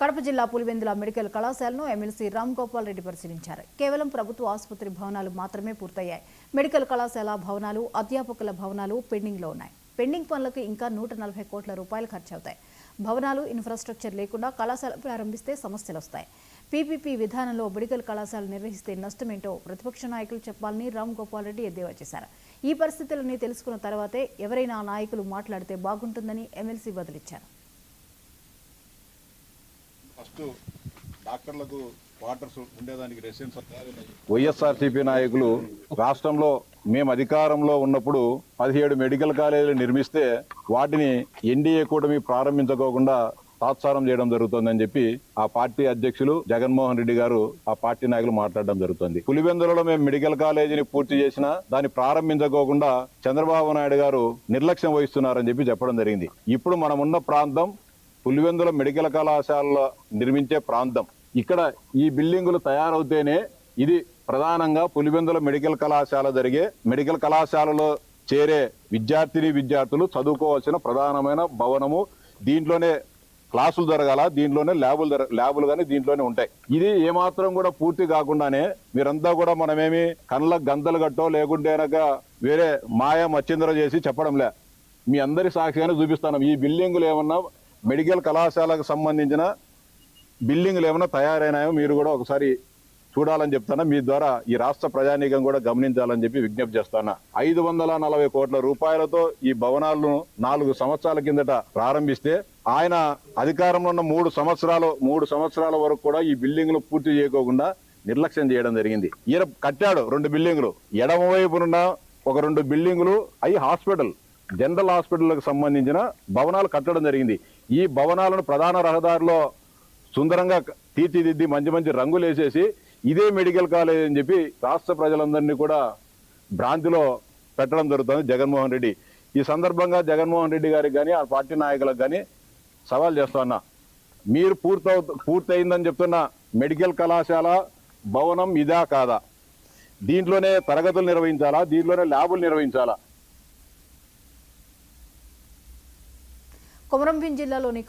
కడప జిల్లా పులివెందుల మెడికల్ కళాశాలను ఎమ్మెల్సీ రామ్ గోపాల్ రెడ్డి పరిశీలించారు. కేవలం ప్రభుత్వ ఆసుపత్రి భవనాలు మాత్రమే పూర్తయ్యాయి. మెడికల్ కళాశాల భవనాలు, అధ్యాపకుల భవనాలు పెండింగ్లో ఉన్నాయి. పెండింగ్ పనులకు ఇంకా 140 కోట్ల రూపాయలు ఖర్చవుతాయి. భవనాలు, ఇన్ఫ్రాస్ట్రక్చర్ లేకుండా కళాశాల ప్రారంభిస్తే సమస్యలు వస్తాయి. పీపీపీ విధానంలో మెడికల్ కళాశాల నిర్వహిస్తే నష్టమేంటో ప్రతిపక్ష నాయకులు చెప్పాలని రామ్ గోపాల్ రెడ్డి ఎద్దేవా చేశారు. ఈ పరిస్థితులని తెలుసుకున్న తర్వాతే ఎవరైనా నాయకులు మాట్లాడితే బాగుంటుందని ఎమ్మెల్సీ బదులిచ్చారు. వైఎస్ఆర్సీపీ నాయకులు రాష్ట్రంలో మేము అధికారంలో ఉన్నప్పుడు 17 మెడికల్ కాలేజీలు నిర్మిస్తే వాటిని ఎన్డీఏ కూటమి ప్రారంభించుకోకుండా తాత్సారం చేయడం జరుగుతుందని చెప్పి ఆ పార్టీ అధ్యక్షులు జగన్మోహన్ రెడ్డి గారు ఆ పార్టీ నాయకులు మాట్లాడడం జరుగుతుంది. పులివెందులలో మేము మెడికల్ కాలేజీని పూర్తి చేసినా దాన్ని ప్రారంభించుకోకుండా చంద్రబాబు నాయుడు గారు నిర్లక్ష్యం వహిస్తున్నారని చెప్పి చెప్పడం జరిగింది. ఇప్పుడు మనం ఉన్న ప్రాంతం పులివెందుల మెడికల్ కళాశాలలో నిర్మించే ప్రాంతం. ఇక్కడ ఈ బిల్డింగులు తయారవుతేనే ఇది ప్రధానంగా పులివెందుల మెడికల్ కళాశాల జరిగే మెడికల్ కళాశాలలో చేరే విద్యార్థులు చదువుకోవాల్సిన ప్రధానమైన భవనము. దీంట్లోనే క్లాసులు జరగాల, దీంట్లోనే ల్యాబులు కానీ దీంట్లోనే ఉంటాయి. ఇది ఏమాత్రం కూడా పూర్తి కాకుండానే మీరంతా కూడా మనమేమి కళ్ళ గంతలు కట్టో లేకుంటే వేరే మాయ మచ్చింద్ర చేసి చెప్పడం లే, మీ అందరి సాక్షిగానే చూపిస్తాను. ఈ బిల్డింగులు ఏమన్నా మెడికల్ కళాశాలకు సంబంధించిన బిల్డింగులు ఏమైనా తయారైనాయో మీరు కూడా ఒకసారి చూడాలని చెప్తాను. మీ ద్వారా ఈ రాష్ట్ర ప్రజానీకం కూడా గమనించాలని చెప్పి విజ్ఞప్తి చేస్తాను. 540 కోట్ల రూపాయలతో ఈ భవనాలను 4 సంవత్సరాల కిందట ప్రారంభిస్తే ఆయన అధికారంలో ఉన్న 3 సంవత్సరాల వరకు కూడా ఈ బిల్డింగ్లు పూర్తి చేయకోకుండా నిర్లక్ష్యం చేయడం జరిగింది. ఈయన కట్టాడు 2 బిల్డింగులు, ఎడమ వైపునున్న ఒక 2 బిల్డింగులు అవి హాస్పిటల్, జనరల్ హాస్పిటల్కి సంబంధించిన భవనాలు కట్టడం జరిగింది. ఈ భవనాలను ప్రధాన రహదారిలో సుందరంగా తీర్చిదిద్ది మంచి రంగులు వేసేసి ఇదే మెడికల్ కాలేజ్ అని చెప్పి రాష్ట్ర ప్రజలందరినీ కూడా భ్రాంతిలో పెట్టడం జరుగుతుంది జగన్మోహన్ రెడ్డి. ఈ సందర్భంగా జగన్మోహన్ రెడ్డి గారికి కానీ ఆ పార్టీ నాయకులకు కానీ సవాల్ చేస్తున్నా, మీరు పూర్తయిందని చెప్తున్న మెడికల్ కళాశాల భవనం ఇదా కాదా? దీంట్లోనే తరగతులు నిర్వహించాలా? దీంట్లోనే ల్యాబులు నిర్వహించాలా? కొమరంభీం జిల్లాలోని